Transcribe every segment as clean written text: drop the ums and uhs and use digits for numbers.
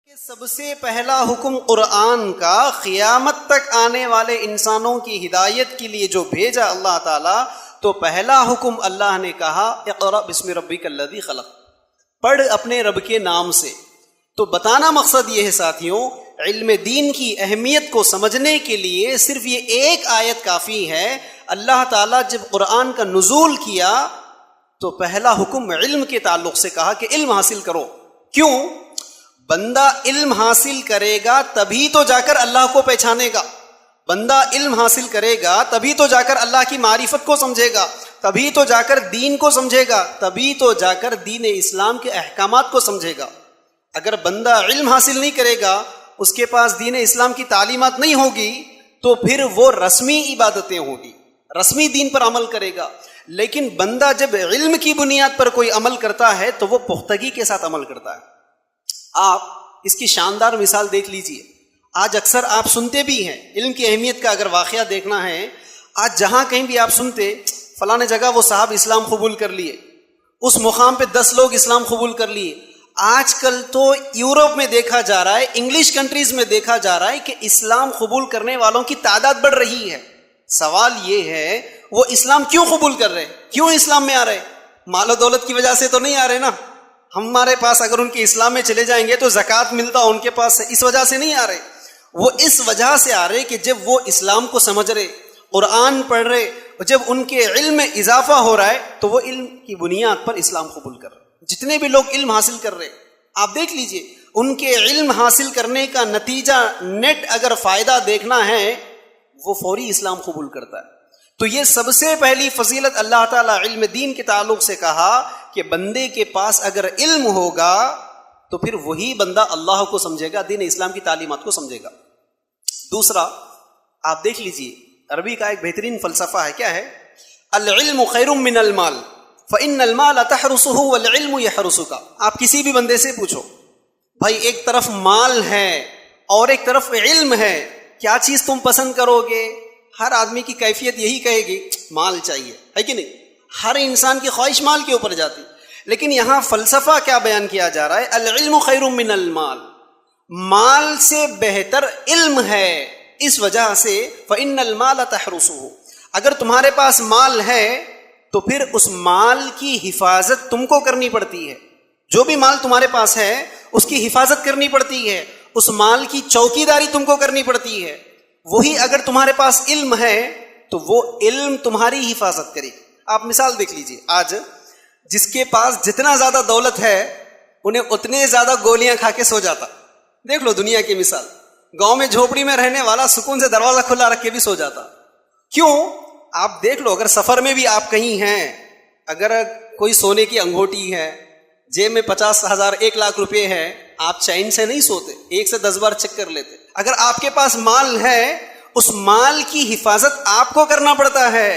کہ سب سے پہلا حکم قرآن کا قیامت تک آنے والے انسانوں کی ہدایت کے لیے جو بھیجا اللہ تعالیٰ، تو پہلا حکم اللہ نے کہا اقرأ بسم ربک الذی خلق، پڑھ اپنے رب کے نام سے۔ تو بتانا مقصد یہ ہے ساتھیوں، علم دین کی اہمیت کو سمجھنے کے لیے صرف یہ ایک آیت کافی ہے۔ اللہ تعالیٰ جب قرآن کا نزول کیا تو پہلا حکم علم کے تعلق سے کہا کہ علم حاصل کرو۔ کیوں؟ بندہ علم حاصل کرے گا تبھی تو جا کر اللہ کو پہچانے گا، بندہ علم حاصل کرے گا تبھی تو جا کر اللہ کی معرفت کو سمجھے گا، تبھی تو جا کر دین کو سمجھے گا، تبھی تو جا کر دین اسلام کے احکامات کو سمجھے گا۔ اگر بندہ علم حاصل نہیں کرے گا، اس کے پاس دین اسلام کی تعلیمات نہیں ہوگی، تو پھر وہ رسمی عبادتیں ہوگی، رسمی دین پر عمل کرے گا۔ لیکن بندہ جب علم کی بنیاد پر کوئی عمل کرتا ہے تو وہ پختگی کے ساتھ عمل کرتا ہے۔ آپ اس کی شاندار مثال دیکھ لیجئے۔ آج اکثر آپ سنتے بھی ہیں، علم کی اہمیت کا اگر واقعہ دیکھنا ہے، آج جہاں کہیں بھی آپ سنتے فلاں جگہ وہ صاحب اسلام قبول کر لیے، اس مقام پہ 10 لوگ اسلام قبول کر لیے۔ آج کل تو یورپ میں دیکھا جا رہا ہے، انگلش کنٹریز میں دیکھا جا رہا ہے کہ اسلام قبول کرنے والوں کی تعداد بڑھ رہی ہے۔ سوال یہ ہے وہ اسلام کیوں قبول کر رہے، کیوں اسلام میں آ رہے؟ مال و دولت کی وجہ سے تو نہیں آ رہے نا۔ ہمارے پاس اگر ان کے اسلام میں چلے جائیں گے تو زکوٰۃ ملتا ان کے پاس ہے، اس وجہ سے نہیں آ رہے۔ وہ اس وجہ سے آ رہے کہ جب وہ اسلام کو سمجھ رہے، قرآن پڑھ رہے، اور جب ان کے علم میں اضافہ ہو رہا ہے تو وہ علم کی بنیاد پر اسلام قبول کر رہے۔ جتنے بھی لوگ علم حاصل کر رہے، آپ دیکھ لیجئے ان کے علم حاصل کرنے کا نتیجہ نیٹ اگر فائدہ دیکھنا ہے، وہ فوری اسلام قبول کرتا ہے۔ تو یہ سب سے پہلی فضیلت اللہ تعالیٰ علم دین کے تعلق سے کہا کہ بندے کے پاس اگر علم ہوگا تو پھر وہی بندہ اللہ کو سمجھے گا، دین اسلام کی تعلیمات کو سمجھے گا۔ دوسرا، آپ دیکھ لیجئے عربی کا ایک بہترین فلسفہ ہے، کیا ہے؟ العلم خیر من المال فإن المال تحرسه والعلم يحرسك۔ آپ کسی بھی بندے سے پوچھو، بھائی ایک طرف مال ہے اور ایک طرف علم ہے، کیا چیز تم پسند کرو گے؟ ہر آدمی کی کیفیت یہی کہے گی مال چاہیے، ہے کہ نہیں؟ ہر انسان کی خواہش مال کے اوپر جاتی۔ لیکن یہاں فلسفہ کیا بیان کیا جا رہا ہے؟ العلم خیر من المال، مال سے بہتر علم ہے، اس وجہ سے فإن المال تحرسه، اگر تمہارے پاس مال ہے تو پھر اس مال کی حفاظت تم کو کرنی پڑتی ہے۔ جو بھی مال تمہارے پاس ہے اس کی حفاظت کرنی پڑتی ہے، اس مال کی چوکیداری تم کو کرنی پڑتی ہے۔ وہی اگر تمہارے پاس علم ہے تو وہ علم تمہاری حفاظت کرے گی۔ آپ مثال دیکھ لیجئے، آج جس کے پاس جتنا زیادہ دولت ہے انہیں اتنے زیادہ گولیاں کھا کے سو جاتا۔ دیکھ لو دنیا کی مثال، گاؤں میں جھوپڑی میں رہنے والا سکون سے دروازہ کھلا رکھ کے بھی سو جاتا۔ کیوں؟ آپ دیکھ لو، اگر سفر میں بھی آپ کہیں ہیں، اگر کوئی سونے کی انگوٹی ہے، جیب میں 50,000 1 لاکھ روپے ہے، آپ چین سے نہیں سوتے، 1 سے 10 بار چیک کر لیتے۔ اگر آپ کے پاس مال ہے، اس مال کی حفاظت آپ کو کرنا پڑتا ہے۔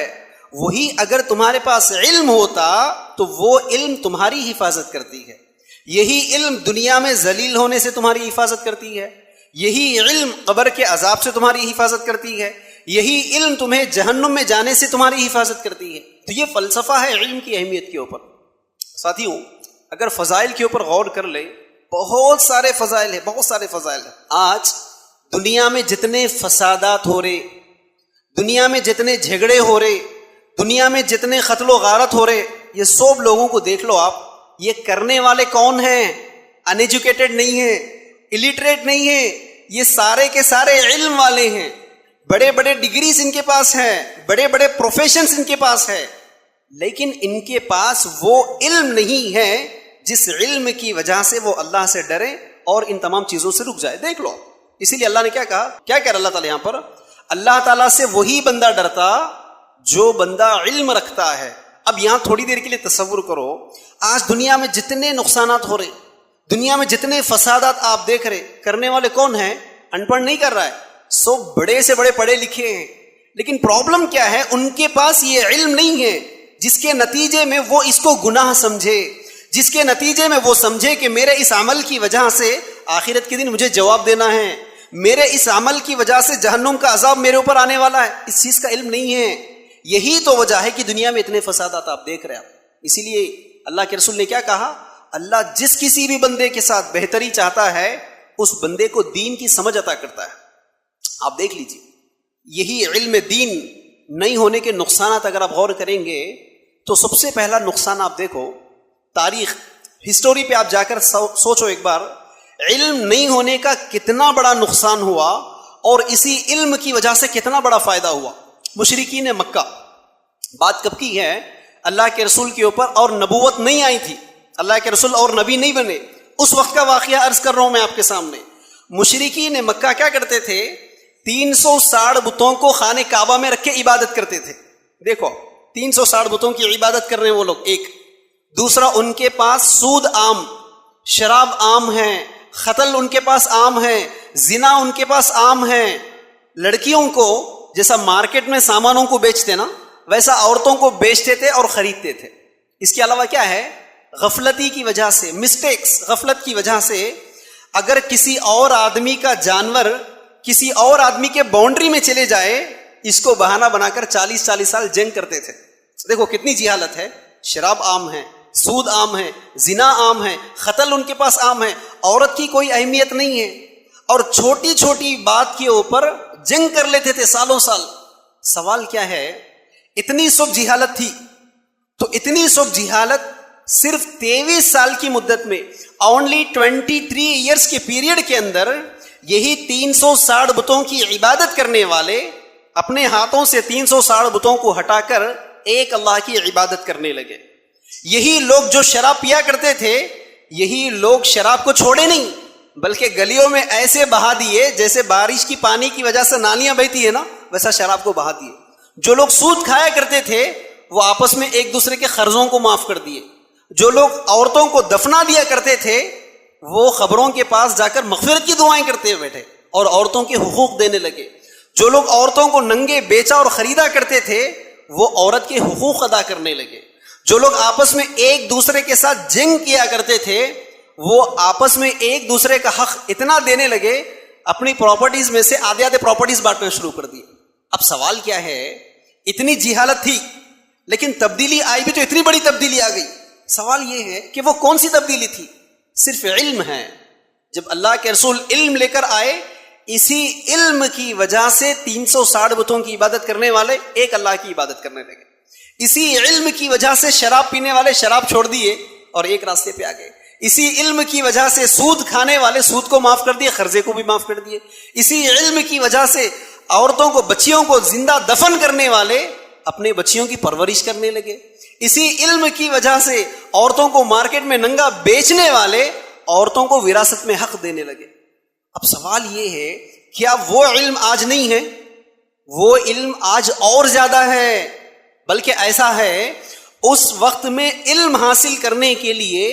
وہی اگر تمہارے پاس علم ہوتا تو وہ علم تمہاری حفاظت کرتی ہے۔ یہی علم دنیا میں ذلیل ہونے سے تمہاری حفاظت کرتی ہے، یہی علم قبر کے عذاب سے تمہاری حفاظت کرتی ہے، یہی علم تمہیں جہنم میں جانے سے تمہاری حفاظت کرتی ہے۔ تو یہ فلسفہ ہے علم کی اہمیت کے اوپر۔ ساتھیوں، اگر فضائل کے اوپر غور کر لیں، بہت سارے فضائل ہیں، بہت سارے فضائل ہیں۔ آج دنیا میں جتنے فسادات ہو رہے، دنیا میں جتنے جھگڑے ہو رہے، دنیا میں جتنے قتل و غارت ہو رہے، یہ سب لوگوں کو دیکھ لو آپ، یہ کرنے والے کون ہیں؟ ان ایجوکیٹڈ نہیں ہیں، الٹریٹ نہیں ہیں، یہ سارے کے سارے علم والے ہیں، بڑے بڑے ڈگریز ان کے پاس ہیں، بڑے بڑے پروفیشنز ان کے پاس ہے، لیکن ان کے پاس وہ علم نہیں ہے جس علم کی وجہ سے وہ اللہ سے ڈرے اور ان تمام چیزوں سے رک جائے۔ دیکھ لو، اسی لیے اللہ نے کیا کہا، کیا کہہ رہا اللہ تعالیٰ یہاں پر؟ اللہ تعالیٰ سے وہی بندہ ڈرتا جو بندہ علم رکھتا ہے۔ اب یہاں تھوڑی دیر کے لیے تصور کرو، آج دنیا میں جتنے نقصانات ہو رہے، دنیا میں جتنے فسادات آپ دیکھ رہے، کرنے والے کون ہیں؟ ان پڑھ نہیں کر رہا ہے، سب بڑے سے بڑے پڑھے لکھے ہیں، لیکن پرابلم کیا ہے؟ ان کے پاس یہ علم نہیں ہے جس کے نتیجے میں وہ اس کو گناہ سمجھے، جس کے نتیجے میں وہ سمجھے کہ میرے اس عمل کی وجہ سے آخرت کے دن مجھے جواب دینا ہے، میرے اس عمل کی وجہ سے جہنم کا عذاب میرے اوپر آنے والا ہے۔ اس چیز کا علم نہیں ہے۔ یہی تو وجہ ہے کہ دنیا میں اتنے فسادات آپ دیکھ رہے ہیں۔ اسی لیے اللہ کے رسول نے کیا کہا؟ اللہ جس کسی بھی بندے کے ساتھ بہتری چاہتا ہے اس بندے کو دین کی سمجھ عطا کرتا ہے. آپ دیکھ لیجیے, یہی علم دین نہیں ہونے کے نقصانات اگر آپ غور کریں گے تو سب سے پہلا نقصان آپ دیکھو, تاریخ ہسٹوری پہ آپ جا کر سوچو ایک بار, علم نہیں ہونے کا کتنا بڑا نقصان ہوا اور اسی علم کی وجہ سے کتنا بڑا فائدہ ہوا. مشرکین مکہ, بات کب کی ہے؟ اللہ کے رسول کے اوپر اور نبوت نہیں آئی تھی, اللہ کے رسول اور نبی نہیں بنے, اس وقت کا واقعہ عرض کر رہا ہوں میں آپ کے سامنے. مشرکین مکہ کیا کرتے تھے؟ 360 بتوں کو خانہ کعبہ میں رکھ کے عبادت کرتے تھے. دیکھو 360 بتوں کی عبادت کر رہے ہیں وہ لوگ. ایک دوسرا, ان کے پاس سود عام, شراب عام ہے, قتل ان کے پاس عام ہے, زنا ان کے پاس عام ہے. لڑکیوں کو جیسا مارکیٹ میں سامانوں کو بیچتے نا, ویسا عورتوں کو بیچتے تھے اور خریدتے تھے. اس کے علاوہ کیا ہے؟ غفلتی کی وجہ سے, مسٹیکس, غفلت کی وجہ سے اگر کسی اور آدمی کا جانور کسی اور آدمی کے باؤنڈری میں چلے جائے, اس کو بہانہ بنا کر 40 سال جنگ کرتے تھے. دیکھو کتنی جہالت ہے. شراب عام ہے, سود عام ہے, زنا عام ہے, قتل ان کے پاس عام ہے, عورت کی کوئی اہمیت نہیں ہے, اور چھوٹی چھوٹی بات کے اوپر جنگ کر لیتے تھے سالوں سال. سوال کیا ہے؟ اتنی سب جہالت تھی, تو اتنی سب جہالت صرف 23 سال کی مدت میں, اونلی 23 ایئرس کے پیریڈ کے اندر, یہی 360 بتوں کی عبادت کرنے والے اپنے ہاتھوں سے 360 بتوں کو ہٹا کر ایک اللہ کی عبادت کرنے لگے. یہی لوگ جو شراب پیا کرتے تھے, یہی لوگ شراب کو چھوڑے نہیں, بلکہ گلیوں میں ایسے بہا دیے جیسے بارش کی پانی کی وجہ سے نالیاں بہتی ہے نا, ویسا شراب کو بہا دیے. جو لوگ سود کھایا کرتے تھے وہ آپس میں ایک دوسرے کے قرضوں کو معاف کر دیے. جو لوگ عورتوں کو دفنا دیا کرتے تھے وہ قبروں کے پاس جا کر مغفرت کی دعائیں کرتے بیٹھے اور عورتوں کے حقوق دینے لگے. جو لوگ عورتوں کو ننگے بیچا اور خریدا کرتے تھے وہ عورت کے حقوق ادا کرنے لگے. جو لوگ آپس میں ایک دوسرے کے ساتھ جنگ کیا کرتے تھے وہ آپس میں ایک دوسرے کا حق اتنا دینے لگے, اپنی پراپرٹیز میں سے آدھے پراپرٹیز بانٹنا شروع کر دی. اب سوال کیا ہے؟ اتنی جہالت تھی لیکن تبدیلی آئی بھی تو اتنی بڑی تبدیلی آ گئی. سوال یہ ہے کہ وہ کون سی تبدیلی تھی؟ صرف علم ہے. جب اللہ کے رسول علم لے کر آئے, اسی علم کی وجہ سے 360 بتوں کی عبادت کرنے والے ایک اللہ کی عبادت کرنے لگے. اسی علم کی وجہ سے شراب پینے والے شراب چھوڑ دیے اور ایک راستے پہ آ گئے. اسی علم کی وجہ سے سود کھانے والے سود کو معاف کر دیے, قرضے کو بھی معاف کر دیے. اسی علم کی وجہ سے عورتوں کو, بچیوں کو زندہ دفن کرنے والے اپنے بچیوں کی پرورش کرنے لگے. اسی علم کی وجہ سے عورتوں کو مارکیٹ میں ننگا بیچنے والے عورتوں کو وراثت میں حق دینے لگے. اب سوال یہ ہے, کیا وہ علم آج نہیں ہے؟ وہ علم آج اور زیادہ ہے. بلکہ ایسا ہے, اس وقت میں علم حاصل کرنے کے لیے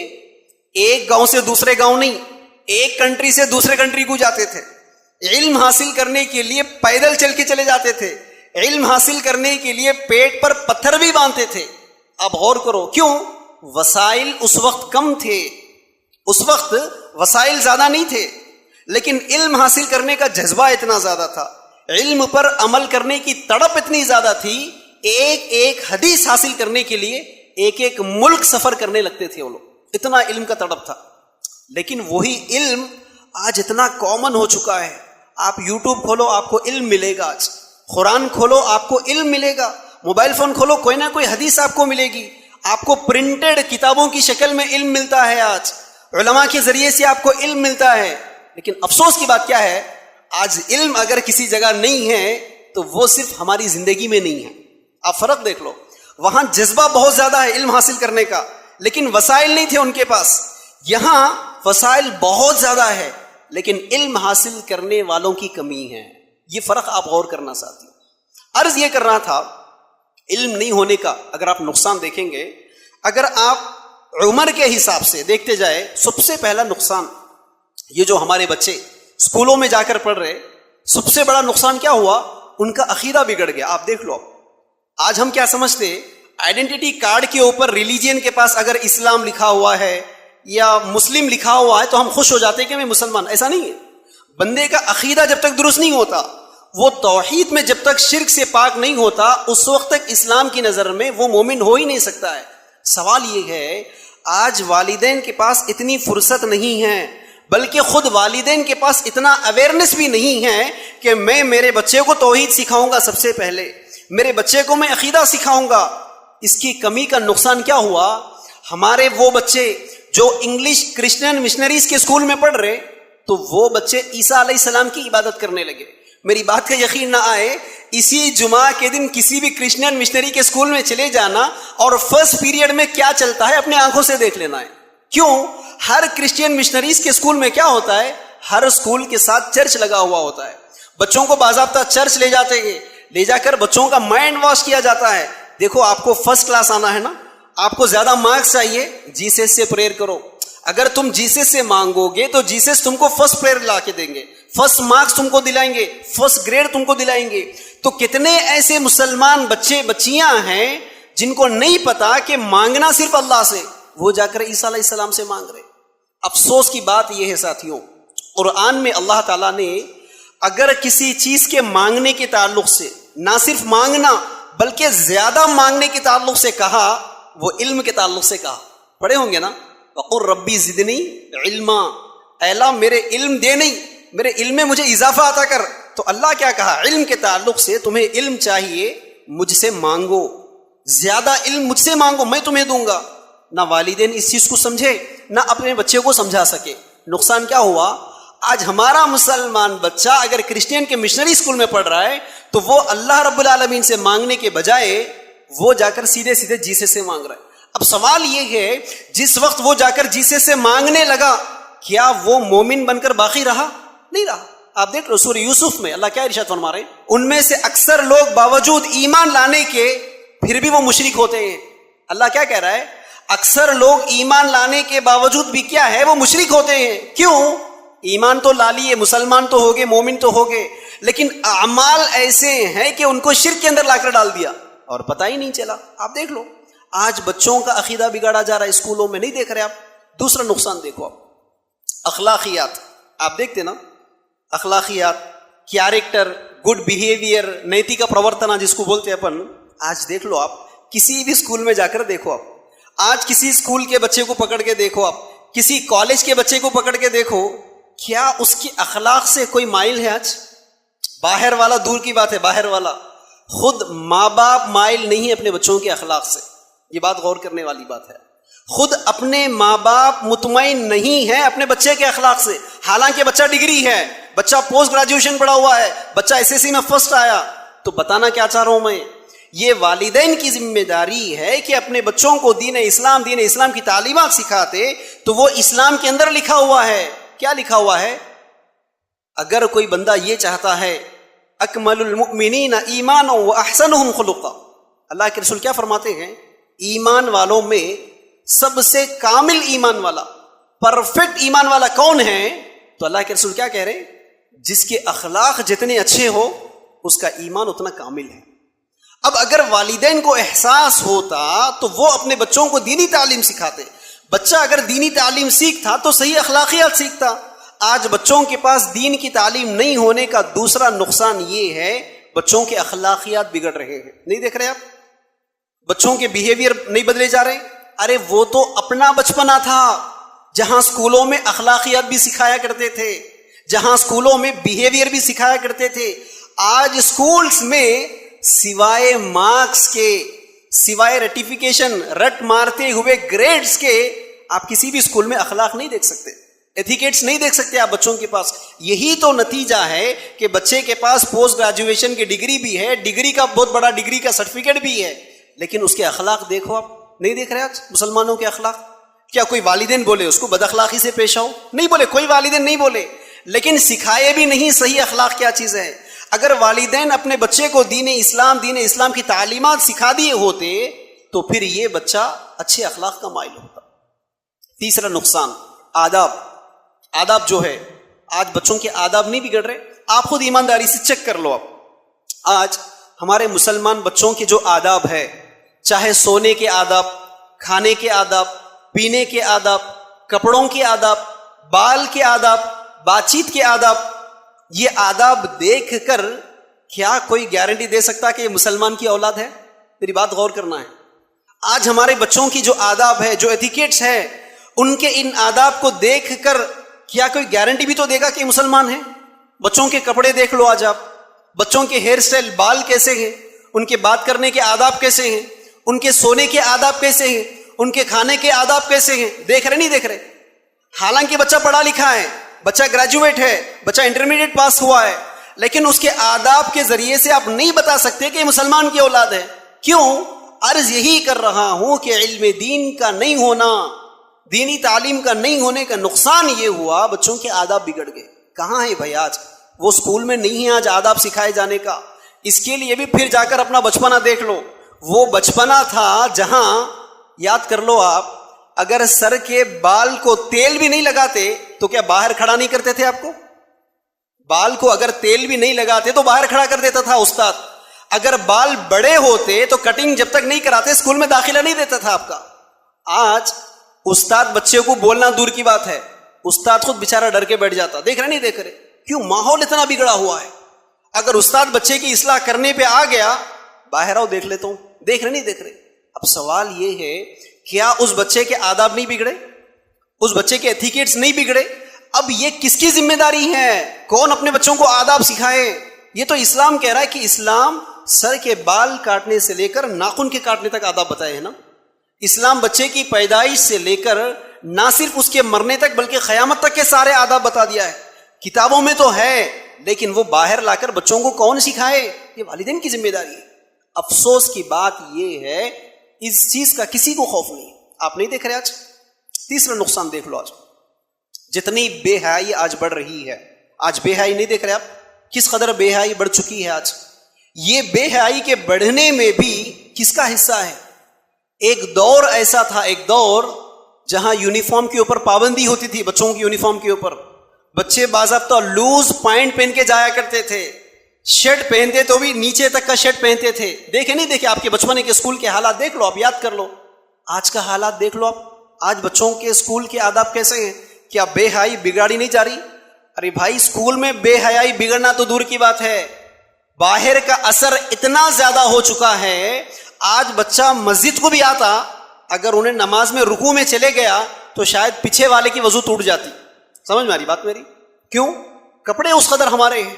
ایک گاؤں سے دوسرے گاؤں نہیں, ایک کنٹری سے دوسرے کنٹری کو جاتے تھے. علم حاصل کرنے کے لیے پیدل چل کے چلے جاتے تھے. علم حاصل کرنے کے لیے پیٹ پر پتھر بھی باندھتے تھے. اب غور کرو, کیوں؟ وسائل اس وقت کم تھے, اس وقت وسائل زیادہ نہیں تھے, لیکن علم حاصل کرنے کا جذبہ اتنا زیادہ تھا, علم پر عمل کرنے کی تڑپ اتنی زیادہ تھی. ایک ایک حدیث حاصل کرنے کے لیے ایک ایک ملک سفر کرنے لگتے تھے وہ لوگ, اتنا علم کا تڑپ تھا. لیکن وہی علم آج اتنا کامن ہو چکا ہے. آپ یوٹیوب کھولو آپ کو علم ملے گا, آج قرآن کھولو آپ کو علم ملے گا, موبائل فون کھولو کوئی نہ کوئی حدیث آپ کو ملے گی, آپ کو پرنٹڈ کتابوں کی شکل میں علم ملتا ہے, آج علماء کے ذریعے سے آپ کو علم ملتا ہے. لیکن افسوس کی بات کیا ہے, آج علم اگر کسی جگہ نہیں ہے تو وہ صرف ہماری زندگی میں نہیں ہے. آپ فرق دیکھ لو, وہاں جذبہ بہت زیادہ ہے علم حاصل کرنے کا, لیکن وسائل نہیں تھے ان کے پاس. یہاں وسائل بہت زیادہ ہے لیکن علم حاصل کرنے والوں کی کمی ہے. یہ فرق آپ غور کرنا چاہتے ہیں. عرض یہ کر رہا تھا, علم نہیں ہونے کا اگر آپ نقصان دیکھیں گے, اگر آپ عمر کے حساب سے دیکھتے جائے, سب سے پہلا نقصان یہ جو ہمارے بچے اسکولوں میں جا کر پڑھ رہے, سب سے بڑا نقصان کیا ہوا؟ ان کا عقیدہ بگڑ گیا. آپ دیکھ لو, آج ہم کیا سمجھتے, آئیڈینٹی کارڈ کے اوپر ریلیجین کے پاس اگر اسلام لکھا ہوا ہے یا مسلم لکھا ہوا ہے تو ہم خوش ہو جاتے ہیں کہ میں مسلمان. ایسا نہیں ہے. بندے کا عقیدہ جب تک درست نہیں ہوتا, وہ توحید میں جب تک شرک سے پاک نہیں ہوتا, اس وقت تک اسلام کی نظر میں وہ مومن ہو ہی نہیں سکتا ہے. سوال یہ ہے, آج والدین کے پاس اتنی فرصت نہیں ہے, بلکہ خود والدین کے پاس اتنا اویئرنیس بھی نہیں ہے کہ میں میرے بچے کو توحید سکھاؤں گا، سب سے پہلے میرے بچے کو میں عقیدہ سکھاؤں گا. اس کی کمی کا نقصان کیا ہوا؟ ہمارے وہ بچے جو انگلش کرسچن مشنریز کے اسکول میں پڑھ رہے، تو وہ بچے عیسیٰ علیہ السلام کی عبادت کرنے لگے. میری بات کا یقین نہ آئے، اسی جمعہ کے دن کسی بھی کرسچن مشنری کے اسکول میں چلے جانا اور فرسٹ پیریڈ میں کیا چلتا ہے اپنے آنکھوں سے دیکھ لینا ہے. کیوں؟ ہر کرسچین مشنریز کے اسکول میں کیا ہوتا ہے؟ ہر اسکول کے ساتھ چرچ لگا ہوا ہوتا ہے. بچوں کو باضابطہ چرچ لے جاتے ہیں، لے جا کر بچوں کا مائنڈ واش کیا جاتا ہے. دیکھو آپ کو فرسٹ کلاس آنا ہے نا، آپ کو زیادہ مارکس چاہیے، جیسس سے پریئر کرو. اگر تم جیسس سے مانگو گے تو جیسس تم کو فرسٹ پریئر لا کے دیں گے، فرسٹ مارکس تم کو دلائیں گے، فرسٹ گریڈ تم کو دلائیں گے. تو کتنے ایسے مسلمان بچے بچیاں ہیں جن کو نہیں پتا کہ مانگنا صرف اللہ سے، وہ جا کر عیسیٰ علیہ السلام سے مانگ رہے. افسوس کی بات یہ ہے ساتھیوں، قرآن میں اللہ تعالیٰ نے اگر کسی چیز کے مانگنے کے تعلق سے نہ صرف مانگنا بلکہ زیادہ مانگنے کے تعلق سے کہا، وہ علم کے تعلق سے کہا. پڑھے ہوں گے نا، وَقُلْ رَبِّ زِدْنِي عِلْمًا، اے اللہ میرے علم دے، نہیں میرے علم میں مجھے اضافہ عطا کر. تو اللہ کیا کہا؟ علم کے تعلق سے تمہیں علم چاہیے، مجھ سے مانگو، زیادہ علم مجھ سے مانگو، میں تمہیں دوں گا. نہ والدین اس چیز کو سمجھے، نہ اپنے بچے کو سمجھا سکے. نقصان کیا ہوا؟ آج ہمارا مسلمان بچہ اگر کرسچین کے مشنری اسکول میں پڑھ رہا ہے تو وہ اللہ رب العالمین سے مانگنے کے بجائے وہ جا کر سیدھے سیدھے جیسس سے مانگ رہا ہے. اب سوال یہ ہے، جس وقت وہ جا کر جیسس سے مانگنے لگا، کیا وہ مومن بن کر باقی رہا؟ نہیں رہا. آپ دیکھ لو سورہ یوسف میں اللہ کیا ارشاد فرما رہے ہیں، ان میں سے اکثر لوگ باوجود ایمان لانے کے پھر بھی وہ مشرک ہوتے ہیں. اللہ کیا کہہ رہا ہے؟ اکثر لوگ ایمان لانے کے باوجود بھی کیا ہے؟ وہ مشرک ہوتے ہیں. کیوں؟ ایمان تو لا لیے، مسلمان تو ہو گئے، مومن تو ہو گئے، لیکن اعمال ایسے ہیں کہ ان کو شرک کے اندر لا کر ڈال دیا اور پتہ ہی نہیں چلا. آپ دیکھ لو آج بچوں کا عقیدہ بگاڑا جا رہا ہے اسکولوں میں، نہیں دیکھ رہے آپ؟ دوسرا نقصان دیکھو آپ، اخلاقیات. آپ دیکھتے نا، اخلاقیات، کیریکٹر، گڈ بیہیویئر، نیتی کا پرورتنا جس کو بولتے ہیں اپن. آج دیکھ لو آپ کسی بھی اسکول میں جا کر دیکھو، آپ آج کسی اسکول کے بچے کو پکڑ کے دیکھو، آپ کسی کالج کے بچے کو پکڑ کے دیکھو، کیا اس کے اخلاق سے کوئی مائل ہے؟ آج باہر والا دور کی بات ہے، باہر والا، خود ماں باپ مائل نہیں ہے اپنے بچوں کے اخلاق سے. یہ بات غور کرنے والی بات ہے. خود اپنے ماں باپ مطمئن نہیں ہے اپنے بچے کے اخلاق سے، حالانکہ بچہ ڈگری ہے، بچہ پوسٹ گریجویشن پڑھا ہوا ہے، بچہ ایس ایس سی میں فرسٹ آیا. تو بتانا کیا چاہ رہا ہوں میں، یہ والدین کی ذمہ داری ہے کہ اپنے بچوں کو دین اسلام کی تعلیمات سکھاتے. تو وہ اسلام کے اندر لکھا ہوا ہے. کیا لکھا ہوا ہے؟ اگر کوئی بندہ یہ چاہتا ہے اکمل المؤمنین ایمانا واحسنہم خلقا، اللہ کے رسول کیا فرماتے ہیں؟ ایمان والوں میں سب سے کامل ایمان والا، پرفیکٹ ایمان والا کون ہے؟ تو اللہ کے رسول کیا کہہ رہے ہیں؟ جس کے اخلاق جتنے اچھے ہو اس کا ایمان اتنا کامل ہے. اب اگر والدین کو احساس ہوتا تو وہ اپنے بچوں کو دینی تعلیم سکھاتے. بچہ اگر دینی تعلیم سیکھتا تو صحیح اخلاقیات سیکھتا. آج بچوں کے پاس دین کی تعلیم نہیں ہونے کا دوسرا نقصان یہ ہے، بچوں کے اخلاقیات بگڑ رہے ہیں. نہیں دیکھ رہے آپ؟ بچوں کے بیہیویئر نہیں بدلے جا رہے. ارے وہ تو اپنا بچپنا تھا جہاں اسکولوں میں اخلاقیات بھی سکھایا کرتے تھے، جہاں اسکولوں میں بیہیویئر بھی سکھایا کرتے تھے. آج اسکولز میں سوائے مارکس کے، سوائے ریٹیفیکیشن، رٹ مارتے ہوئے گریڈز کے، آپ کسی بھی اسکول میں اخلاق نہیں دیکھ سکتے، ایتھیکیٹس نہیں دیکھ سکتے آپ بچوں کے پاس. یہی تو نتیجہ ہے کہ بچے کے پاس پوسٹ گریجویشن کی ڈگری بھی ہے، ڈگری کا بہت بڑا ڈگری کا سرٹیفکیٹ بھی ہے، لیکن اس کے اخلاق دیکھو آپ. نہیں دیکھ رہے آج مسلمانوں کے اخلاق؟ کیا کوئی والدین بولے اس کو بد اخلاقی سے پیش آؤ؟ نہیں بولے، کوئی والدین نہیں بولے، لیکن سکھائے بھی نہیں صحیح اخلاق کیا چیز ہے. اگر والدین اپنے بچے کو دین اسلام کی تعلیمات سکھا دیے ہوتے تو پھر یہ بچہ اچھے اخلاق کا مائل ہوتا. تیسرا نقصان، آداب جو ہے، آج بچوں کے آداب نہیں بگڑ رہے. آپ خود ایمانداری سے چیک کر لو. آج ہمارے مسلمان بچوں کے جو آداب ہے، چاہے سونے کے آداب، کھانے کے آداب، پینے کے آداب، کپڑوں کے آداب، بال کے آداب، بات چیت کے آداب، یہ آداب دیکھ کر کیا کوئی گارنٹی دے سکتا کہ یہ مسلمان کی اولاد ہے؟ میری بات غور کرنا ہے. آج ہمارے بچوں کی جو آداب ہے، جو ایتیکیٹس ہے، ان کے ان آداب کو دیکھ کر کیا کوئی گارنٹی بھی تو دے گا کہ مسلمان ہیں؟ بچوں کے کپڑے دیکھ لو آج آپ، بچوں کے ہیئر سٹائل، بال کیسے ہیں، ان کے بات کرنے کے آداب کیسے ہیں، ان کے سونے کے آداب کیسے ہیں، ان کے کھانے کے آداب کیسے ہیں، دیکھ رہے نہیں دیکھ رہے؟ حالانکہ بچہ پڑھا لکھا ہے، بچہ گریجویٹ ہے، بچہ انٹرمیڈیٹ پاس ہوا ہے، لیکن اس کے آداب کے ذریعے سے آپ نہیں بتا سکتے کہ یہ مسلمان کی اولاد ہے. کیوں؟ عرض یہی کر رہا ہوں کہ علم دین کا نہیں ہونا، دینی تعلیم کا نہیں ہونے کا نقصان یہ ہوا بچوں کے آداب بگڑ گئے. کہاں ہے بھائی آج؟ وہ اسکول میں نہیں ہے آج آداب سکھائے جانے کا. اس کے لیے بھی پھر جا کر اپنا بچپنا دیکھ لو. وہ بچپنا تھا جہاں، یاد کر لو آپ، اگر سر کے بال کو تیل بھی نہیں لگاتے تو کیا باہر کھڑا نہیں کرتے تھے آپ کو؟ بال کو اگر تیل بھی نہیں لگاتے تو باہر کھڑا کر دیتا تھا استاد. اگر بال بڑے ہوتے تو کٹنگ جب تک نہیں کراتے اسکول میں داخلہ نہیں دیتا تھا آپ کا. آج استاد بچے کو بولنا دور کی بات ہے، استاد خود بیچارہ ڈر کے بیٹھ جاتا. دیکھ رہے نہیں دیکھ رہے؟ کیوں؟ ماحول اتنا بگڑا ہوا ہے. اگر استاد بچے کی اصلاح کرنے پہ آ گیا، باہر آؤ دیکھ لیتا ہوں، دیکھ رہے نہیں دیکھ رہے؟ اب سوال یہ ہے، کیا اس بچے کے آداب نہیں بگڑے؟ اس بچے کے ایتھیکیٹس نہیں بگڑے؟ اب یہ کس کی ذمہ داری ہے؟ کون اپنے بچوں کو آداب سکھائے؟ یہ تو اسلام کہہ رہا ہے کہ اسلام سر کے بال کاٹنے سے لے کر ناخن کے کاٹنے تک آداب بتائے ہیں نا. اسلام بچے کی پیدائش سے لے کر نہ صرف اس کے مرنے تک بلکہ قیامت تک کے سارے آداب بتا دیا ہے. کتابوں میں تو ہے، لیکن وہ باہر لا کر بچوں کو کون سکھائے؟ یہ والدین کی ذمہ داری ہے. افسوس کی بات یہ ہے اس چیز کا کسی کو خوف نہیں. آپ نہیں دیکھ رہے آج؟ تیسرا نقصان دیکھ لو. آج جتنی بے حیائی آج بڑھ رہی ہے، آج بے حیائی نہیں دیکھ رہے آپ کس قدر بے حیائی بڑھ چکی ہے؟ آج یہ بے حیائی کے بڑھنے میں بھی کس کا حصہ ہے؟ ایک دور ایسا تھا، ایک دور جہاں یونیفارم کے اوپر پابندی ہوتی تھی. بچوں کی یونیفارم کے اوپر بچے باضابطہ لوز پینٹ پہن کے جایا کرتے تھے، شرٹ پہنتے تو بھی نیچے تک کا شرٹ پہنتے تھے. دیکھے نہیں دیکھے؟ آپ کے بچپنے کے اسکول کے حالات دیکھ لو، آپ یاد کر لو. آج کا حالات دیکھ لو آپ. آج بچوں کے اسکول کے آداب کیسے ہیں؟ کیا بے حیائی بگاڑی نہیں جا رہی؟ ارے بھائی، اسکول میں بے حیائی بگڑنا تو دور کی بات ہے، باہر کا اثر اتنا زیادہ ہو چکا ہے. آج بچہ مسجد کو بھی آتا، اگر انہیں نماز میں رکوع میں چلے گیا تو شاید پیچھے والے کی وضو ٹوٹ جاتی. سمجھ میں آ رہی بات میری؟ کیوں؟ کپڑے اس قدر ہمارے ہیں.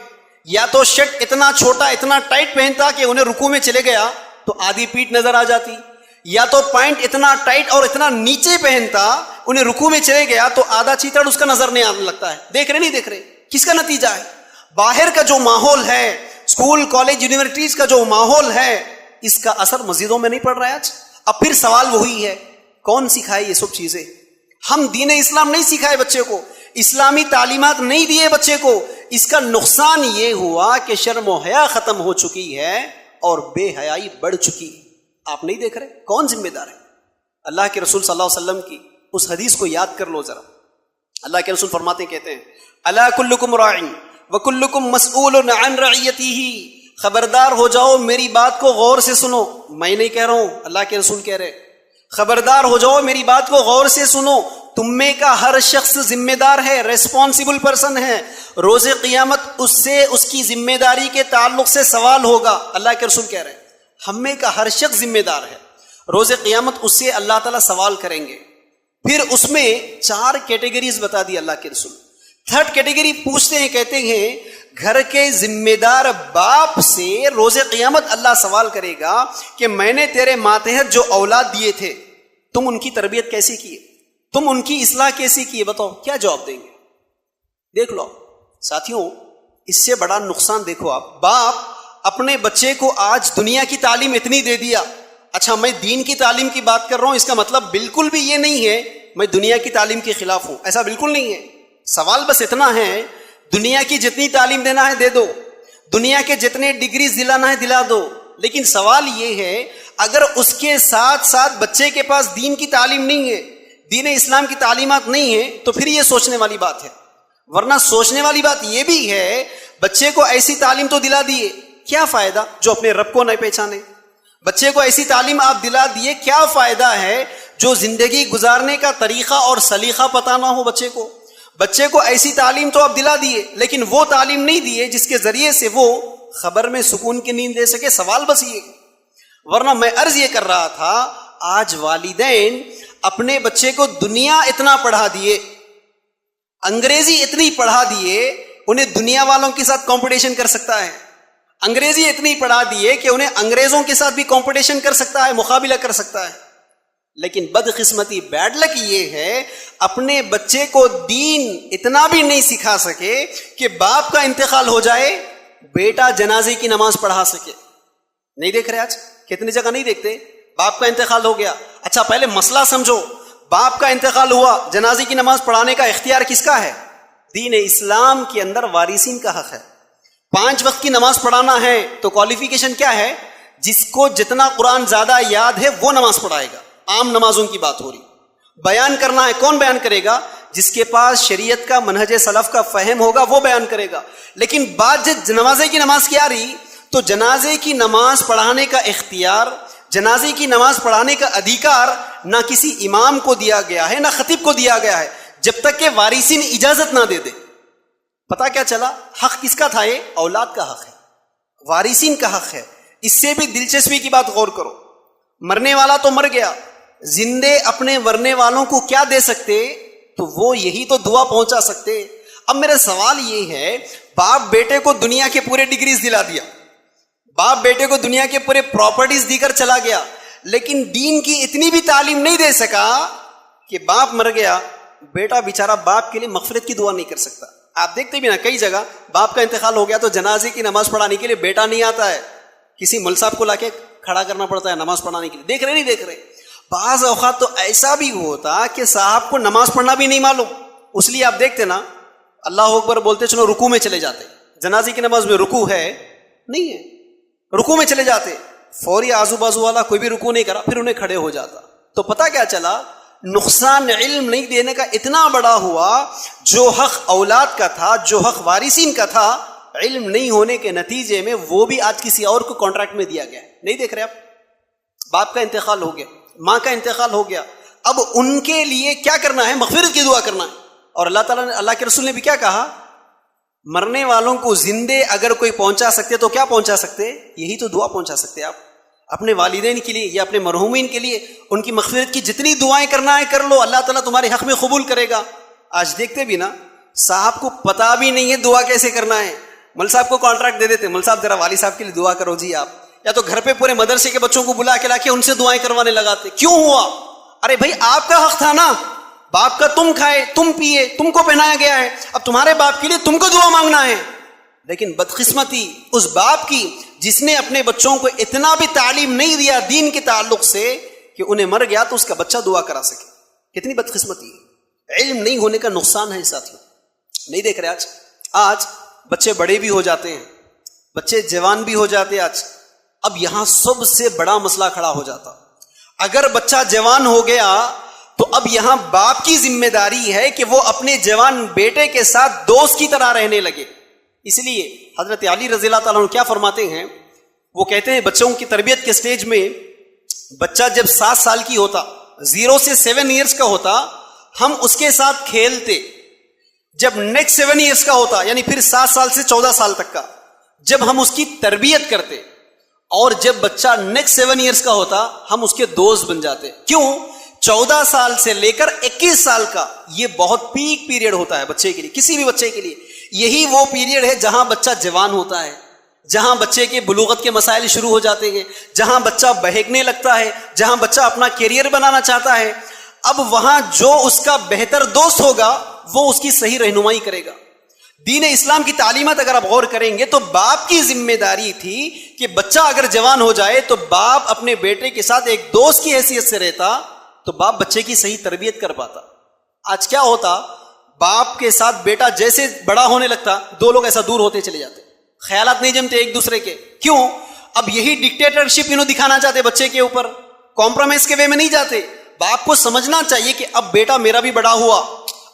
یا تو شرٹ اتنا چھوٹا اتنا ٹائٹ پہنتا کہ انہیں رکوع میں چلے گیا تو آدھی پیٹ نظر آ جاتی، یا تو پینٹ اتنا ٹائٹ اور اتنا نیچے پہنتا انہیں رکوع میں چلے گیا تو آدھا چیتڑ اس کا نظر نہیں آنے لگتا ہے. دیکھ رہے نہیں دیکھ رہے؟ کس کا نتیجہ ہے؟ باہر کا جو ماحول ہے، اسکول کالج یونیورسٹیز کا جو ماحول ہے، اس کا اثر مسجدوں میں نہیں پڑ رہا ہے آج. اب پھر سوال وہی ہے، کون سکھائے یہ سب چیزیں؟ ہم دین اسلام نہیں سکھائے بچے کو، اسلامی تعلیمات نہیں دیے بچے کو. اس کا نقصان یہ ہوا کہ شرم و حیا ختم ہو چکی ہے اور بے حیائی بڑھ چکی ہے. آپ نہیں دیکھ رہے؟ کون ذمہ دار ہے؟ اللہ کے رسول صلی اللہ علیہ وسلم کی اس حدیث کو یاد کر لو ذرا. اللہ کے رسول فرماتے ہیں، کہتے ہیں الا کلکم راع وکلکم مسئول عن رعیتہ. خبردار ہو جاؤ، میری بات کو غور سے سنو. میں نہیں کہہ رہا ہوں، اللہ کے رسول کہہ رہے. خبردار ہو جاؤ، میری بات کو غور سے سنو. تم میں کا ہر شخص ذمہ دار ہے، ریسپانسبل پرسن ہے. روز قیامت اس سے اس کی ذمہ داری کے تعلق سے سوال ہوگا. اللہ کے رسول کہہ رہے ہیں ہم میں کا ہر شخص ذمہ دار ہے، روز قیامت اس سے اللہ تعالیٰ سوال کریں گے. پھر اس میں 4 کیٹیگریز بتا دی اللہ کے رسول. 3rd کیٹیگری پوچھتے ہیں، کہتے ہیں گھر کے ذمہ دار باپ سے روز قیامت اللہ سوال کرے گا کہ میں نے تیرے ماتحت جو اولاد دیے تھے، تم ان کی تربیت کیسی کی، تم ان کی اصلاح کیسی کی، بتاؤ کیا جواب دیں گے؟ دیکھ لو ساتھیوں، اس سے بڑا نقصان دیکھو آپ. باپ اپنے بچے کو آج دنیا کی تعلیم اتنی دے دیا. اچھا، میں دین کی تعلیم کی بات کر رہا ہوں، اس کا مطلب بالکل بھی یہ نہیں ہے میں دنیا کی تعلیم کے خلاف ہوں، ایسا بالکل نہیں ہے. سوال بس اتنا ہے، دنیا کی جتنی تعلیم دینا ہے دے دو، دنیا کے جتنے ڈگریز دلانا ہے دلا دو. لیکن سوال یہ ہے اگر اس کے ساتھ ساتھ بچے کے پاس دین کی تعلیم نہیں ہے، دین اسلام کی تعلیمات نہیں ہے، تو پھر یہ سوچنے والی بات ہے. ورنہ سوچنے والی بات یہ بھی ہے بچے کو ایسی تعلیم تو دلا دیے، کیا فائدہ جو اپنے رب کو نہ پہچانے. بچے کو ایسی تعلیم آپ دلا دیے، کیا فائدہ ہے جو زندگی گزارنے کا طریقہ اور سلیقہ پتہ نہ ہو بچے کو. بچے کو ایسی تعلیم تو آپ دلا دیے، لیکن وہ تعلیم نہیں دیے جس کے ذریعے سے وہ خبر میں سکون کی نیند دے سکے. سوال بس یہ. ورنہ میں عرض یہ کر رہا تھا، آج والدین اپنے بچے کو دنیا اتنا پڑھا دیے، انگریزی اتنی پڑھا دیے انہیں دنیا والوں کے ساتھ کمپٹیشن کر سکتا ہے. انگریزی اتنی پڑھا دیے کہ انہیں انگریزوں کے ساتھ بھی کمپٹیشن کر سکتا ہے, مقابلہ کر سکتا ہے. لیکن بدقسمتی, بیڈ لک یہ ہے اپنے بچے کو دین اتنا بھی نہیں سکھا سکے کہ باپ کا انتقال ہو جائے بیٹا جنازے کی نماز پڑھا سکے. نہیں دیکھ رہے آج کتنی جگہ نہیں دیکھتے, باپ کا انتقال ہو گیا, اچھا پہلے مسئلہ سمجھو, باپ کا انتقال ہوا, جنازے کی نماز پڑھانے کا اختیار کس کا ہے؟ دین اسلام کے اندر وارثین کا حق ہے. 5 وقت کی نماز پڑھانا ہے تو کوالیفیکیشن کیا ہے؟ جس کو جتنا قرآن زیادہ یاد ہے وہ نماز پڑھائے گا. عام نمازوں کی بات ہو رہی. بیان کرنا ہے, کون بیان کرے گا؟ جس کے پاس شریعت کا منہج سلف کا فہم ہوگا وہ بیان کرے گا. لیکن بات جب جنازے کی نماز کی آ رہی تو جنازے کی نماز پڑھانے کا اختیار, جنازے کی نماز پڑھانے کا ادھیکار نہ کسی امام کو دیا گیا ہے نہ خطیب کو دیا گیا ہے جب تک کہ وارثین اجازت نہ دے دے. پتا کیا چلا؟ حق کس کا تھا؟ یہ اولاد کا حق ہے, وارثین کا حق ہے. اس سے بھی دلچسپی کی بات غور کرو, مرنے والا تو مر گیا, زندے اپنے مرنے والوں کو کیا دے سکتے؟ تو وہ یہی تو دعا پہنچا سکتے. اب میرا سوال یہ ہے, باپ بیٹے کو دنیا کے پورے ڈگریز دلا دیا, باپ بیٹے کو دنیا کے پورے پراپرٹیز دی کر چلا گیا, لیکن دین کی اتنی بھی تعلیم نہیں دے سکا کہ باپ مر گیا, بیٹا بیچارہ باپ کے لیے مغفرت کی دعا نہیں کر سکتا. آپ دیکھتے بھی نا کئی جگہ باپ کا انتقال ہو گیا تو جنازے کی نماز پڑھانے کے لیے بیٹا نہیں آتا ہے, کسی مول صاحب کو لا کے کھڑا کرنا پڑتا ہے نماز پڑھانے کے لیے. دیکھ رہے نہیں دیکھ رہے؟ بعض اوقات تو ایسا بھی ہوتا کہ صاحب کو نماز پڑھنا بھی نہیں معلوم, اس لیے آپ دیکھتے نا اللہ اکبر بولتے چلو رکوع میں چلے جاتے, جنازے کی نماز میں رکوع ہے نہیں ہے, رکوع میں چلے جاتے, فوری آزو بازو والا کوئی بھی رکوع نہیں کرا, پھر انہیں کھڑے ہو جاتا. تو پتا کیا چلا؟ نقصان علم نہیں دینے کا اتنا بڑا ہوا, جو حق اولاد کا تھا, جو حق وارثین کا تھا, علم نہیں ہونے کے نتیجے میں وہ بھی آج کسی اور کو کانٹریکٹ میں دیا گیا. نہیں دیکھ رہے آپ؟ باپ کا انتقال ہو گیا, ماں کا انتقال ہو گیا, اب ان کے لیے کیا کرنا ہے؟ مغفرت کی دعا کرنا ہے. اور اللہ تعالیٰ نے, اللہ کے رسول نے بھی کیا کہا؟ مرنے والوں کو زندے اگر کوئی پہنچا سکتے تو کیا پہنچا سکتے؟ یہی تو دعا پہنچا سکتے آپ اپنے والدین کے لیے یا اپنے مرحومین کے لیے. ان کی مغفرت کی جتنی دعائیں کرنا ہے کر لو, اللہ تعالیٰ تمہارے حق میں قبول کرے گا. آج دیکھتے بھی نا صاحب کو پتا بھی نہیں ہے دعا کیسے کرنا ہے, مول صاحب کو کانٹریکٹ دے دیتے, مول صاحب ذرا والی صاحب کے لیے دعا کرو جی آپ, یا تو گھر پہ پورے مدرسے کے بچوں کو بلا کے لا کے ان سے دعائیں کروانے لگاتے. کیوں ہوا؟ ارے بھائی آپ کا حق تھا نا, باپ کا تم کھائے, تم پیے, تم کو پہنایا گیا ہے, اب تمہارے باپ کے لیے تم کو دعا مانگنا ہے. لیکن بدقسمتی اس باپ کی جس نے اپنے بچوں کو اتنا بھی تعلیم نہیں دیا دین کے تعلق سے کہ انہیں مر گیا تو اس کا بچہ دعا کرا سکے. کتنی بدقسمتی ہے, علم نہیں ہونے کا نقصان ہے ساتھیوں. نہیں دیکھ رہے آج بچے بڑے بھی ہو جاتے ہیں, بچے جوان بھی ہو جاتے ہیں آج. اب یہاں سب سے بڑا مسئلہ کھڑا ہو جاتا, اگر بچہ جوان ہو گیا تو اب یہاں باپ کی ذمہ داری ہے کہ وہ اپنے جوان بیٹے کے ساتھ دوست کی طرح رہنے لگے. اس لیے حضرت علی رضی اللہ تعالیٰ عنہ کیا فرماتے ہیں, وہ کہتے ہیں بچوں کی تربیت کے سٹیج میں بچہ جب 7 سال کی ہوتا, 0 سے 7 ایئرس کا ہوتا, ہم اس کے ساتھ کھیلتے. جب نیکسٹ 7 ایئرس کا ہوتا, یعنی پھر 7 سال سے 14 سال تک کا, جب ہم اس کی تربیت کرتے, اور جب بچہ نیکسٹ 7 ایئرس کا ہوتا ہم اس کے دوست بن جاتے. کیوں؟ 14 سال سے لے کر 21 سال کا یہ بہت پیک پیریڈ ہوتا ہے بچے کے لیے, کسی بھی بچے کے لیے. یہی وہ پیریڈ ہے جہاں بچہ جوان ہوتا ہے, جہاں بچے کے بلوغت کے مسائل شروع ہو جاتے ہیں, جہاں بچہ بہکنے لگتا ہے, جہاں بچہ اپنا کیریئر بنانا چاہتا ہے. اب وہاں جو اس کا بہتر دوست ہوگا وہ اس کی صحیح رہنمائی کرے گا. دین اسلام کی تعلیمات اگر آپ غور کریں گے تو باپ کی ذمہ داری تھی کہ بچہ اگر جوان ہو جائے تو باپ اپنے بیٹے کے ساتھ ایک دوست کی حیثیت سے رہتا تو باپ بچے کی صحیح تربیت کر پاتا. آج کیا ہوتا, باپ کے ساتھ بیٹا جیسے بڑا ہونے لگتا دو لوگ ایسا دور ہوتے چلے جاتے, خیالات نہیں جمتے ایک دوسرے کے. کیوں؟ اب یہی ڈکٹیٹرشپ انہوں دکھانا چاہتے بچے کے اوپر, کمپرومائز کے وے میں نہیں جاتے. باپ کو سمجھنا چاہیے کہ اب بیٹا میرا بھی بڑا ہوا,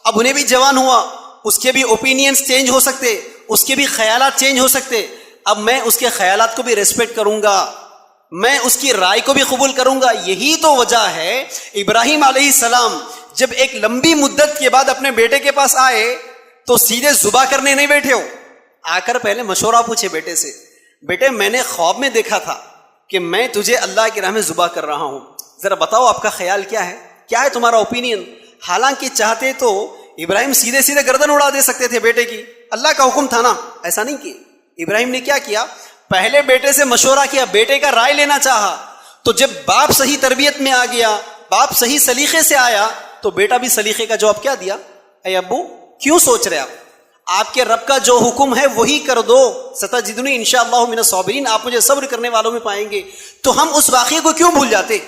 اب انہیں بھی جوان ہوا, اس کے بھی اوپینینز چینج ہو سکتے, اس کے بھی خیالات چینج ہو سکتے. اب میں اس کے خیالات کو بھی ریسپیکٹ کروں گا, میں اس کی رائے کو بھی قبول کروں گا. یہی تو وجہ ہے ابراہیم علیہ السلام جب ایک لمبی مدت کے بعد اپنے بیٹے کے پاس آئے تو سیدھے ذبح کرنے نہیں بیٹھے ہو, آ کر پہلے مشورہ پوچھے بیٹے سے, بیٹے میں نے خواب میں دیکھا تھا کہ میں تجھے اللہ کی راہ میں ذبح کر رہا ہوں, ذرا بتاؤ آپ کا خیال کیا ہے, کیا ہے تمہارا اوپینین. حالانکہ چاہتے تو ابراہیم سیدھے سیدھے گردن اڑا دے سکتے تھے بیٹے کی, اللہ کا حکم تھا نا, ایسا نہیں کیا. ابراہیم نے کیا کیا, پہلے بیٹے سے مشورہ کیا, بیٹے کا رائے لینا چاہا. تو جب باپ صحیح تربیت میں آ گیا, باپ صحیح سلیقے سے آیا, تو بیٹا بھی سلیقے کا جواب کیا دیا, اے ابو کیوں سوچ رہے آپ کے رب کا جو حکم ہے وہی کر دو, ستجدنی انشاءاللہ من الصابرین, آپ مجھے صبر کرنے والوں میں پائیں گے. تو ہم اس واقعے کو کیوں بھول جاتے؟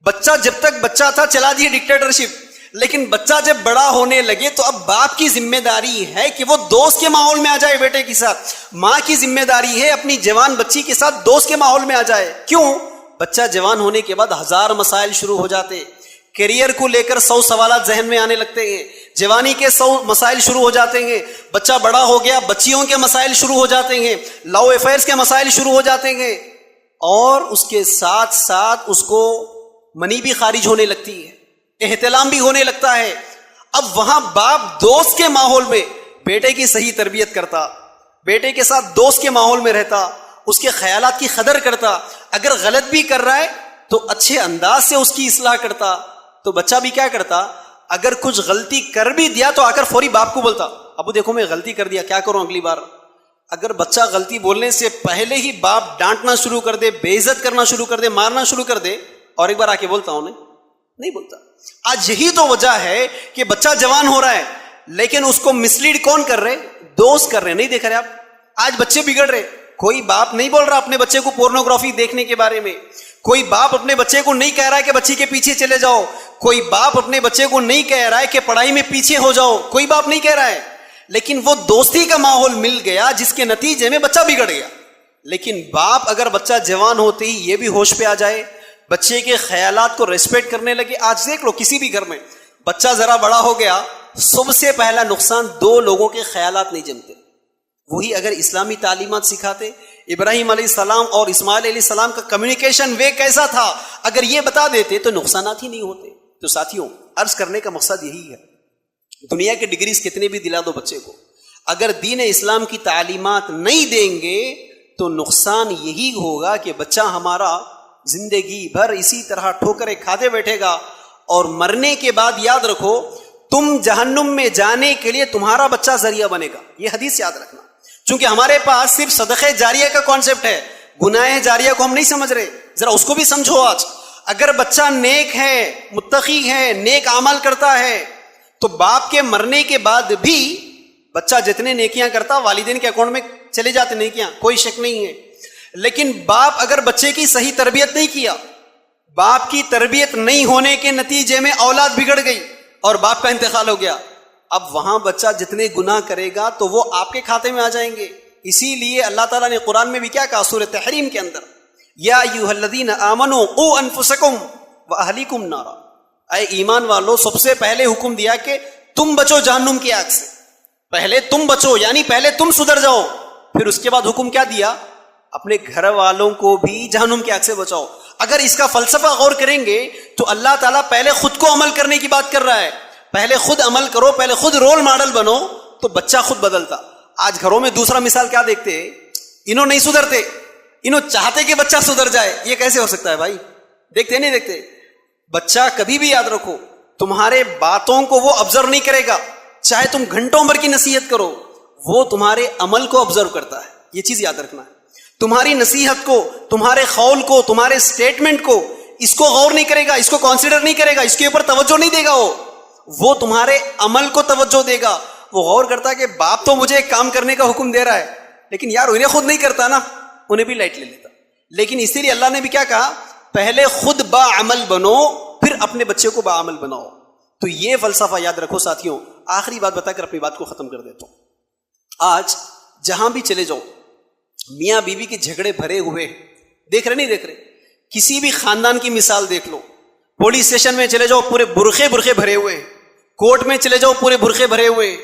بچہ جب تک بچہ تھا چلا دی ڈکٹیٹرشپ, لیکن بچہ جب بڑا ہونے لگے تو اب باپ کی ذمہ داری ہے کہ وہ دوست کے ماحول میں آ جائے بیٹے کے ساتھ. ماں کی ذمہ داری ہے اپنی جوان بچی کے ساتھ دوست کے ماحول میں آ جائے. کیوں؟ بچہ جوان ہونے کے بعد 1000 مسائل شروع ہو جاتے, کیریئر کو لے کر 100 سوالات ذہن میں آنے لگتے ہیں, جوانی کے 100 مسائل شروع ہو جاتے ہیں. بچہ بڑا ہو گیا, بچیوں کے مسائل شروع ہو جاتے ہیں, لو افیئرس کے مسائل شروع ہو جاتے ہیں, اور اس کے ساتھ ساتھ اس کو منی بھی خارج ہونے لگتی ہے, احتلام بھی ہونے لگتا ہے. اب وہاں باپ دوست کے ماحول میں بیٹے کی صحیح تربیت کرتا, بیٹے کے ساتھ دوست کے ماحول میں رہتا, اس کے خیالات کی قدر کرتا, اگر غلط بھی کر رہا ہے تو اچھے انداز سے اس کی اصلاح کرتا. تو بچہ بھی کیا کرتا, اگر کچھ غلطی کر بھی دیا تو آ کر فوری باپ کو بولتا, ابو دیکھو میں غلطی کر دیا, کیا کروں اگلی بار. اگر بچہ غلطی بولنے سے پہلے ہی باپ ڈانٹنا شروع کر دے, بے عزت کرنا شروع کر دے, مارنا شروع کر دے, اور ایک بار آ کے بولتا ہوں نہیں بولتا. آج یہی تو وجہ ہے کہ بچہ جوان ہو رہا ہے لیکن اس کو مسلیڈ کون کر رہے, دوست کر رہے. نہیں دیکھ رہے آپ, آج بچے بگڑ رہے. کوئی باپ نہیں بول رہا اپنے بچے کو پورنوگرافی دیکھنے کے بارے میں, کوئی باپ اپنے بچے کو نہیں کہہ رہا ہے کہ بچی کے پیچھے چلے جاؤ, کوئی باپ اپنے بچے کو نہیں کہہ رہا ہے کہ پڑھائی میں پیچھے ہو جاؤ, کوئی باپ نہیں کہہ رہا ہے. لیکن وہ دوستی کا ماحول مل گیا جس کے نتیجے میں بچہ بگڑ گیا. لیکن باپ اگر بچہ جوان ہوتے ہی یہ بھی ہوش پہ آ جائے, بچے کے خیالات کو ریسپیکٹ کرنے لگے. آج دیکھ لو کسی بھی گھر میں بچہ ذرا بڑا ہو گیا, سب سے پہلا نقصان 2 لوگوں کے خیالات نہیں جمتے. وہی اگر اسلامی تعلیمات سکھاتے, ابراہیم علیہ السلام اور اسماعیل علیہ السلام کا کمیونیکیشن وے کیسا تھا, اگر یہ بتا دیتے تو نقصانات ہی نہیں ہوتے. تو ساتھیوں, عرض کرنے کا مقصد یہی ہے, دنیا کے ڈگریز کتنے بھی دلا دو بچے کو, اگر دین اسلام کی تعلیمات نہیں دیں گے تو نقصان یہی ہوگا کہ بچہ ہمارا زندگی بھر اسی طرح ٹھوکریں کھاتے بیٹھے گا, اور مرنے کے بعد یاد رکھو تم جہنم میں جانے کے لیے تمہارا بچہ ذریعہ بنے گا. یہ حدیث یاد رکھنا, چونکہ ہمارے پاس صرف صدقہ جاریہ کا کانسیپٹ ہے, گناہ جاریہ کو ہم نہیں سمجھ رہے. ذرا اس کو بھی سمجھو. آج اگر بچہ نیک ہے, متقی ہے, نیک عمل کرتا ہے, تو باپ کے مرنے کے بعد بھی بچہ جتنے نیکیاں کرتا والدین کے اکاؤنٹ میں چلے جاتے نیکیاں, کوئی شک نہیں ہے. لیکن باپ اگر بچے کی صحیح تربیت نہیں کیا, باپ کی تربیت نہیں ہونے کے نتیجے میں اولاد بگڑ گئی اور باپ کا انتقال ہو گیا, اب وہاں بچہ جتنے گناہ کرے گا تو وہ آپ کے کھاتے میں آ جائیں گے. اسی لیے اللہ تعالیٰ نے قرآن میں بھی کیا کہا, سورۃ تحریم کے اندر, یا ایھا الذین آمنوا قوا انفسکم واہلیکم نارا, اے ایمان والو سب سے پہلے حکم دیا کہ تم بچو جہنم کی آگ سے. پہلے تم بچو, یعنی پہلے تم سدھر جاؤ. پھر اس کے بعد حکم کیا دیا, اپنے گھر والوں کو بھی جہنم کی آگ سے بچاؤ. اگر اس کا فلسفہ غور کریں گے تو اللہ تعالیٰ پہلے خود کو عمل کرنے کی بات کر رہا ہے. پہلے خود عمل کرو, پہلے خود رول ماڈل بنو, تو بچہ خود بدلتا. آج گھروں میں دوسرا مثال کیا دیکھتے, انہوں نہیں سدھرتے, انہوں چاہتے کہ بچہ سدھر جائے. یہ کیسے ہو سکتا ہے بھائی؟ دیکھتے نہیں دیکھتے. بچہ کبھی بھی یاد رکھو, تمہارے باتوں کو وہ آبزرو نہیں کرے گا, چاہے تم گھنٹوں بھر کی نصیحت کرو, وہ تمہارے عمل کو آبزرو کرتا ہے. یہ چیز یاد رکھنا ہے. تمہاری نصیحت کو, تمہارے قول کو, تمہارے سٹیٹمنٹ کو, اس کو غور نہیں کرے گا, اس کو کنسیڈر نہیں کرے گا, اس کے اوپر توجہ نہیں دے گا. وہ تمہارے عمل کو توجہ دے گا. وہ غور کرتا ہے کہ باپ تو مجھے ایک کام کرنے کا حکم دے رہا ہے, لیکن یار انہیں خود نہیں کرتا نا, انہیں بھی لائٹ لے لیتا. لیکن اسی لیے اللہ نے بھی کیا کہا, پہلے خود با عمل بنو, پھر اپنے بچے کو با عمل بناؤ. تو یہ فلسفہ یاد رکھو ساتھیوں. آخری بات بتا کر اپنی بات کو ختم کر دیتا ہوں. آج جہاں بھی چلے جاؤ, میاں بیوی کے جھگڑے بھرے ہوئے, دیکھ رہے نہیں دیکھ رہے, کسی بھی خاندان کی مثال دیکھ لو. پولیس اسٹیشن میں چلے جاؤ, پورے برقعے بھرے ہوئے, کورٹ میں چلے جاؤ, پورے برقعے بھرے ہوئے.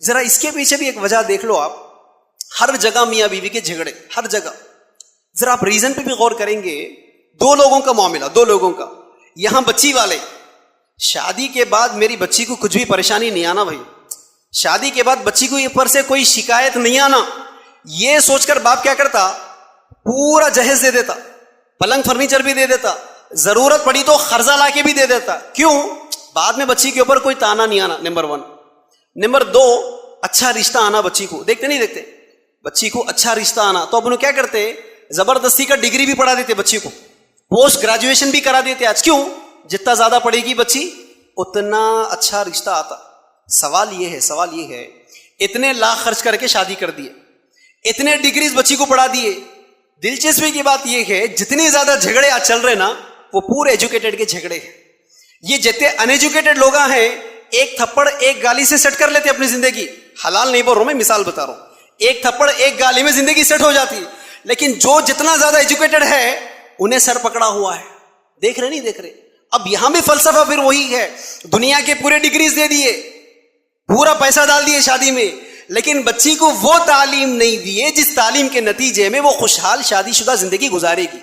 ذرا اس کے پیچھے بھی ایک وجہ دیکھ لو آپ. ہر جگہ میاں بیوی کے جھگڑے, ہر جگہ. ذرا آپ ریزن پہ بھی غور کریں گے, 2 لوگوں کا معاملہ, 2 لوگوں کا. یہاں بچی والے, شادی کے بعد میری بچی کو کچھ بھی پریشانی نہیں آنا بھائی, شادی کے بعد بچی کو اوپر سے کوئی شکایت نہیں آنا, یہ سوچ کر باپ کیا کرتا, پورا جہیز دے دیتا, پلنگ فرنیچر بھی دے دیتا, ضرورت پڑی تو قرضہ لا کے بھی دے دیتا. کیوں؟ بعد میں بچی کے اوپر کوئی تانا نہیں آنا. نمبر 1. نمبر 2, اچھا رشتہ آنا بچی کو. دیکھتے نہیں دیکھتے بچی کو اچھا رشتہ آنا, تو اب انہوں کیا کرتے, زبردستی کا ڈگری بھی پڑھا دیتے بچی کو, پوسٹ گریجویشن بھی کرا دیتے. آج کیوں؟ جتنا زیادہ پڑھے گی بچی اتنا اچھا رشتہ آتا. سوال یہ ہے اتنے لاکھ خرچ کر کے شادی کر دیے, اتنے ڈگریز بچی کو پڑھا دیے. دلچسپی کی بات یہ ہے جتنے زیادہ جھگڑے آج چل رہے نا وہ پورے ایجوکیٹڈ کے جھگڑے ہیں. یہ جتنے ان ایجوکیٹڈ لوگ ہیں ایک تھپڑ ایک گالی سے سیٹ کر لیتے اپنی زندگی. حلال نہیں بول رہا ہوں میں, مثال بتا رہا ہوں. ایک تھپڑ ایک گالی میں زندگی سیٹ ہو جاتی. لیکن جو جتنا زیادہ ایجوکیٹڈ ہے انہیں سر پکڑا ہوا ہے. دیکھ رہے نہیں دیکھ رہے؟ اب یہاں بھی فلسفہ پھر وہی ہے. دنیا کے پورے ڈگریز دے دیے, پورا پیسہ ڈال دیے شادی میں, لیکن بچی کو وہ تعلیم نہیں دیے جس تعلیم کے نتیجے میں وہ خوشحال شادی شدہ زندگی گزارے گی.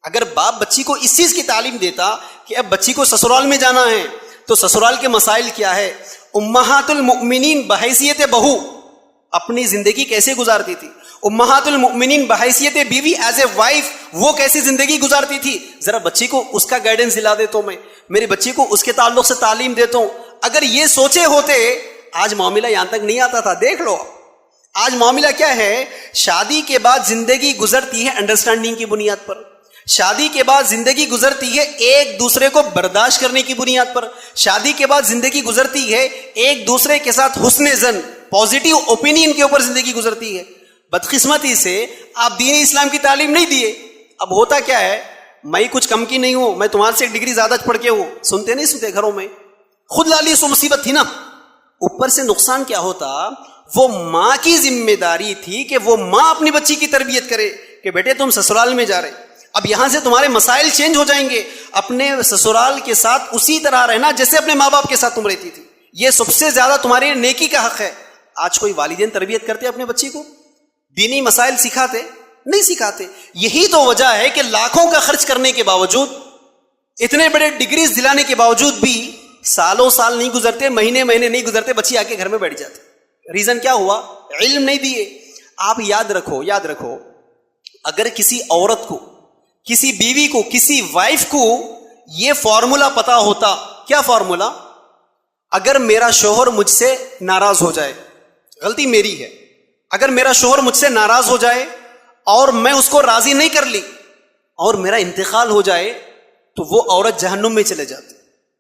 اگر باپ بچی کو اس چیز کی تعلیم دیتا کہ اب بچی کو سسرال میں جانا ہے تو سسرال کے مسائل کیا ہے, امہات المؤمنین بحیثیت بہو اپنی زندگی کیسے گزارتی تھی, امہات المؤمنین بحیثیت بیوی ایز اے وائف وہ کیسی زندگی گزارتی تھی, ذرا بچی کو اس کا گائیڈنس دلا دیتا ہوں میں, میری بچی کو اس کے تعلق سے تعلیم دیتا ہوں. اگر یہ سوچے ہوتے آج معاملہ یہاں تک نہیں آتا تھا. دیکھ لو آج معاملہ کیا ہے, شادی کے بعد زندگی گزرتی ہے انڈرسٹینڈنگ کی بنیاد پر, شادی کے بعد زندگی گزرتی ہے ایک دوسرے کو برداشت کرنے کی بنیاد پر, شادی کے بعد زندگی گزرتی ہے ایک دوسرے کے ساتھ حسن ظن پازیٹیو اوپینین کے اوپر زندگی گزرتی ہے. بدقسمتی سے آپ دین اسلام کی تعلیم نہیں دیے. اب ہوتا کیا ہے, میں کچھ کم کی نہیں ہوں, میں تمہارے سے ایک ڈگری زیادہ پڑھ کے ہوں. سنتے نہیں سنتے گھروں میں, خود لالی سو مصیبت تھی نا. اوپر سے نقصان کیا ہوتا, وہ ماں کی ذمہ داری تھی کہ وہ ماں اپنی بچی کی تربیت کرے کہ بیٹے تم سسرال میں جا رہے, اب یہاں سے تمہارے مسائل چینج ہو جائیں گے, اپنے سسرال کے ساتھ اسی طرح رہنا جیسے اپنے ماں باپ کے ساتھ تم رہتی تھی. یہ سب سے زیادہ تمہاری نیکی کا حق ہے. آج کوئی والدین تربیت کرتے اپنے بچی کو, دینی مسائل سکھاتے نہیں سکھاتے. یہی تو وجہ ہے کہ لاکھوں کا خرچ کرنے کے باوجود, اتنے بڑے ڈگریز دلانے کے باوجود بھی سالوں سال نہیں گزرتے, مہینے نہیں گزرتے, بچی آ کے گھر میں بیٹھ جاتی. ریزن کیا ہوا, علم نہیں دیے. آپ یاد رکھو اگر کسی عورت کو, کسی بیوی کو, کسی وائف کو یہ فارمولا پتا ہوتا, کیا فارمولا, اگر میرا شوہر مجھ سے ناراض ہو جائے, غلطی میری ہے, اگر میرا شوہر مجھ سے ناراض ہو جائے اور میں اس کو راضی نہیں کر لی اور میرا انتقال ہو جائے تو وہ عورت جہنم میں چلے جاتی.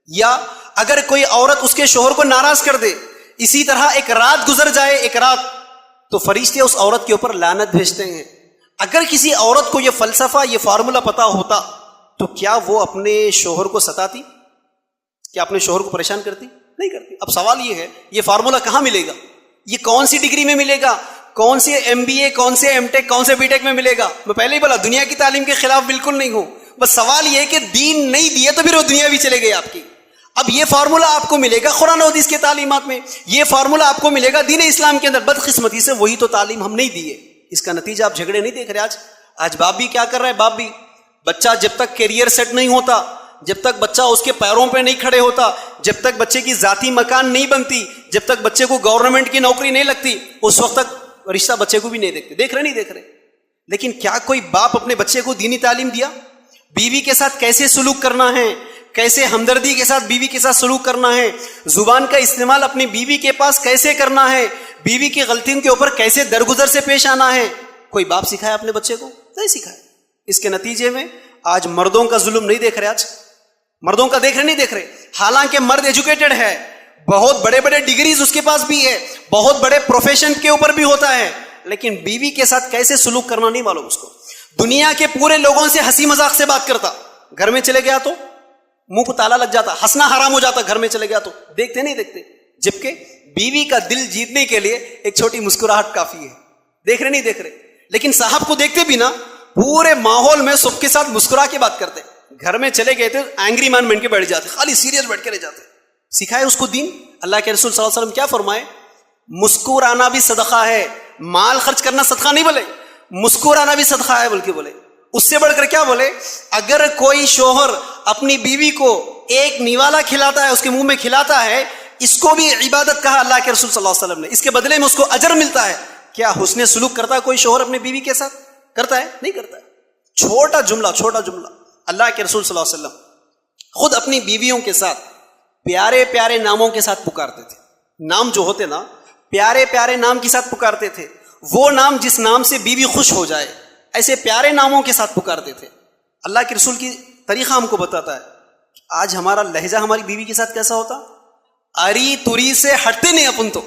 یا اگر کوئی عورت اس کے شوہر کو ناراض کر دے, اسی طرح ایک رات گزر جائے, ایک رات, تو فرشتے اس عورت کے اوپر لعنت بھیجتے ہیں. اگر کسی عورت کو یہ فلسفہ, یہ فارمولا پتا ہوتا تو کیا وہ اپنے شوہر کو ستاتی, کیا اپنے شوہر کو پریشان کرتی؟ نہیں کرتی. اب سوال یہ ہے, یہ فارمولا کہاں ملے گا, یہ کون سی ڈگری میں ملے گا, کون سی ایم بی اے, کون سے ایم ٹیک, کون سے بی ٹیک میں ملے گا؟ میں پہلے ہی بولا دنیا کی تعلیم کے خلاف بالکل نہیں ہوں, بس سوال یہ ہے کہ دین نہیں دیے تو پھر وہ دنیا بھی چلے گئی آپ کی. اب یہ فارمولا آپ کو ملے گا قرآن و حدیث کے تعلیمات میں, یہ فارمولا آپ کو ملے گا دین اسلام کے اندر. بدقسمتی سے وہی تو تعلیم ہم نہیں دیے, اس کا نتیجہ آپ جھگڑے نہیں دیکھ رہے. آج باپ بھی کیا کر رہا ہے, باپ بھی, بچہ جب تک کیریئر سیٹ نہیں ہوتا, جب تک بچہ اس کے پیروں پہ نہیں کھڑے ہوتا, جب تک بچے کی ذاتی مکان نہیں بنتی, جب تک بچے کو گورنمنٹ کی نوکری نہیں لگتی, اس وقت تک رشتہ بچے کو بھی نہیں دیکھتے. دیکھ رہے نہیں دیکھ رہے؟ لیکن کیا کوئی باپ اپنے بچے کو دینی تعلیم دیا؟ بیوی کے ساتھ کیسے سلوک کرنا ہے, کیسے ہمدردی کے ساتھ بیوی کے ساتھ سلوک کرنا ہے, زبان کا استعمال اپنی بیوی کے پاس کیسے کرنا ہے, بیوی کی غلطیوں کے اوپر کیسے درگزر سے پیش آنا ہے, کوئی باپ سکھایا اپنے بچے کو؟ نہیں سکھایا. اس کے نتیجے میں آج مردوں کا ظلم نہیں دیکھ رہے, آج مردوں کا دیکھ رہے نہیں دیکھ رہے. حالانکہ مرد ایجوکیٹڈ ہے, بہت بڑے بڑے ڈگریز اس کے پاس بھی ہے, بہت بڑے پروفیشن کے اوپر بھی ہوتا ہے, لیکن بیوی کے ساتھ کیسے سلوک کرنا نہیں معلوم اس کو. دنیا کے پورے لوگوں سے ہنسی مذاق سے بات کرتا, گھر میں چلے گیا تو منہ کو تالا لگ جاتا, ہنسنا حرام ہو جاتا گھر میں چلے گیا تو. دیکھتے نہیں دیکھتے؟ جبکہ بیوی کا دل جیتنے کے لیے ایک چھوٹی مسکراہٹ کافی ہے. دیکھ رہے نہیں دیکھ رہے؟ لیکن صاحب کو دیکھتے بھی نا, پورے ماحول میں سب کے ساتھ مسکرا کے بات کرتے, گھر میں چلے گئے تھے اینگری مین بن کے بیٹھ جاتے, خالی سیریس بیٹھ کے رہ جاتے. سکھائے اس کو دین. اللہ کے رسول صلی اللہ علیہ وسلم کیا فرمائے, مسکرانا بھی صدقہ ہے. مال خرچ کرنا صدقہ نہیں بولے, مسکرانا بھی صدقہ ہے بلکہ بولے. اس سے بڑھ کر کیا بولے, اگر کوئی شوہر اپنی بیوی کو ایک نیوالا کھلاتا ہے, اس کے منہ میں کھلاتا ہے, اس کو بھی عبادت کہا اللہ کے رسول صلی اللہ علیہ وسلم نے. اس کے بدلے میں اس کو اجر ملتا ہے. کیا حسن سلوک کرتا ہے کوئی شوہر اپنی بیوی کے ساتھ؟ کرتا ہے؟ نہیں کرتا ہے. چھوٹا جملہ اللہ کے رسول صلی اللہ علیہ وسلم خود اپنی بیویوں کے ساتھ پیارے پیارے ناموں کے ساتھ پکارتے تھے. نام جو ہوتے نا پیارے پیارے نام کے ساتھ پکارتے تھے, وہ نام جس نام سے بیوی خوش ہو جائے ایسے پیارے ناموں کے ساتھ پکارتے تھے. اللہ کے رسول کی طریقہ ہم کو بتاتا ہے. آج ہمارا لہجہ ہماری بیوی کے ساتھ کیسا ہوتا؟ اری تری سے ہٹتے نہیں اپن تو,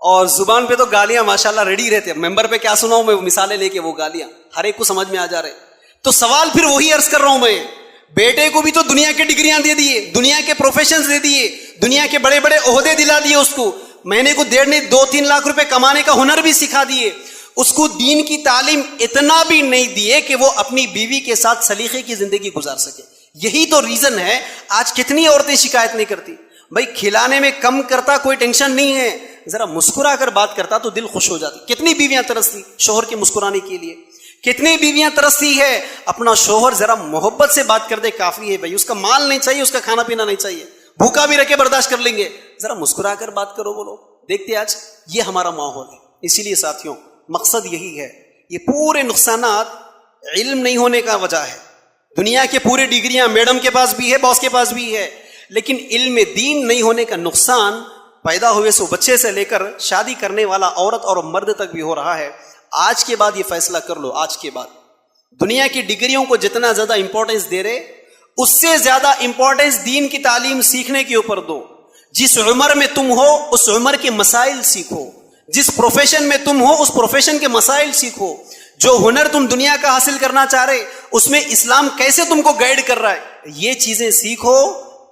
اور زبان پہ تو گالیاں ماشاءاللہ ریڈی رہتے. ممبر پہ کیا سناؤں میں مثالیں لے کے, وہ گالیاں ہر ایک کو سمجھ میں آ جا رہے. تو سوال پھر وہی عرض کر رہا ہوں میں, بیٹے کو بھی تو دنیا کے ڈگریاں دے دیے, دنیا کے پروفیشنز دے دیے, دنیا کے بڑے بڑے عہدے دلا دیے اس کو, مہینے کو 2-3 لاکھ روپے کمانے کا ہنر بھی سکھا دیے. اس کو دین کی تعلیم اتنا بھی نہیں دیے کہ وہ اپنی بیوی کے ساتھ سلیقے کی زندگی گزار سکے. یہی تو ریزن ہے آج کتنی عورتیں شکایت نہیں کرتی. بھائی کھلانے میں کم کرتا کوئی ٹینشن نہیں ہے, ذرا مسکرا کر بات کرتا تو دل خوش ہو جاتی. کتنی بیویاں ترستی شوہر کے مسکرانے کے لیے, کتنی بیویاں ترستی ہے اپنا شوہر ذرا محبت سے بات کر دے کافی ہے. بھائی اس کا مال نہیں چاہیے, اس کا کھانا پینا نہیں چاہیے, بھوکا بھی رکھے برداشت کر لیں گے, ذرا مسکرا کر بات کرو. بولو دیکھتے آج یہ ہمارا ماحول ہے. اسی لیے ساتھیوں مقصد یہی ہے, یہ پورے نقصانات علم نہیں ہونے کا وجہ ہے. دنیا کے پورے ڈگریاں میڈم کے پاس بھی ہے, باس کے پاس بھی ہے, لیکن علم دین نہیں ہونے کا نقصان پیدا ہوئے سے بچے سے لے کر شادی کرنے والا عورت اور مرد تک بھی ہو رہا ہے. آج کے بعد یہ فیصلہ کر لو, آج کے بعد دنیا کی ڈگریوں کو جتنا زیادہ امپورٹنس دے رہے, اس سے زیادہ امپورٹنس دین کی تعلیم سیکھنے کے اوپر دو. جس عمر میں تم ہو اس عمر کے مسائل سیکھو, جس پروفیشن میں تم ہو اس پروفیشن کے مسائل سیکھو. جو ہنر تم دنیا کا حاصل کرنا چاہ رہے اس میں اسلام کیسے تم کو گائیڈ کر رہا ہے, یہ چیزیں سیکھو,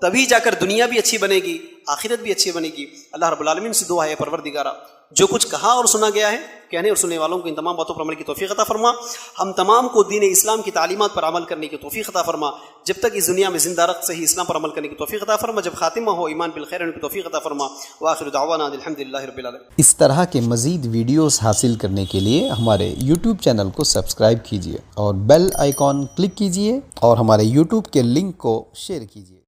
تبھی جا کر دنیا بھی اچھی بنے گی, آخرت بھی اچھی بنے گی. اللہ رب العالمین سے دعا ہے پروردگارا جو کچھ کہا اور سنا گیا ہے, کہنے اور سننے والوں کو ان تمام باتوں پر عمل کی توفیق عطا فرما. ہم تمام کو دین اسلام کی تعلیمات پر عمل کرنے کی توفیق عطا فرما. جب تک اس دنیا میں زندہ رکھ صحیح اسلام پر عمل کرنے کی توفیق عطا فرما, جب خاتمہ ہو ایمان بالخیر ہونے کی توفیق عطا فرما. وآخر دعوانا الحمدللہ رب العالمین. اس طرح کے مزید ویڈیوز حاصل کرنے کے لیے ہمارے YouTube چینل کو سبسکرائب کیجیے اور بیل آئیکن کلک کیجیے اور ہمارے YouTube کے لنک کو شیئر کیجیے.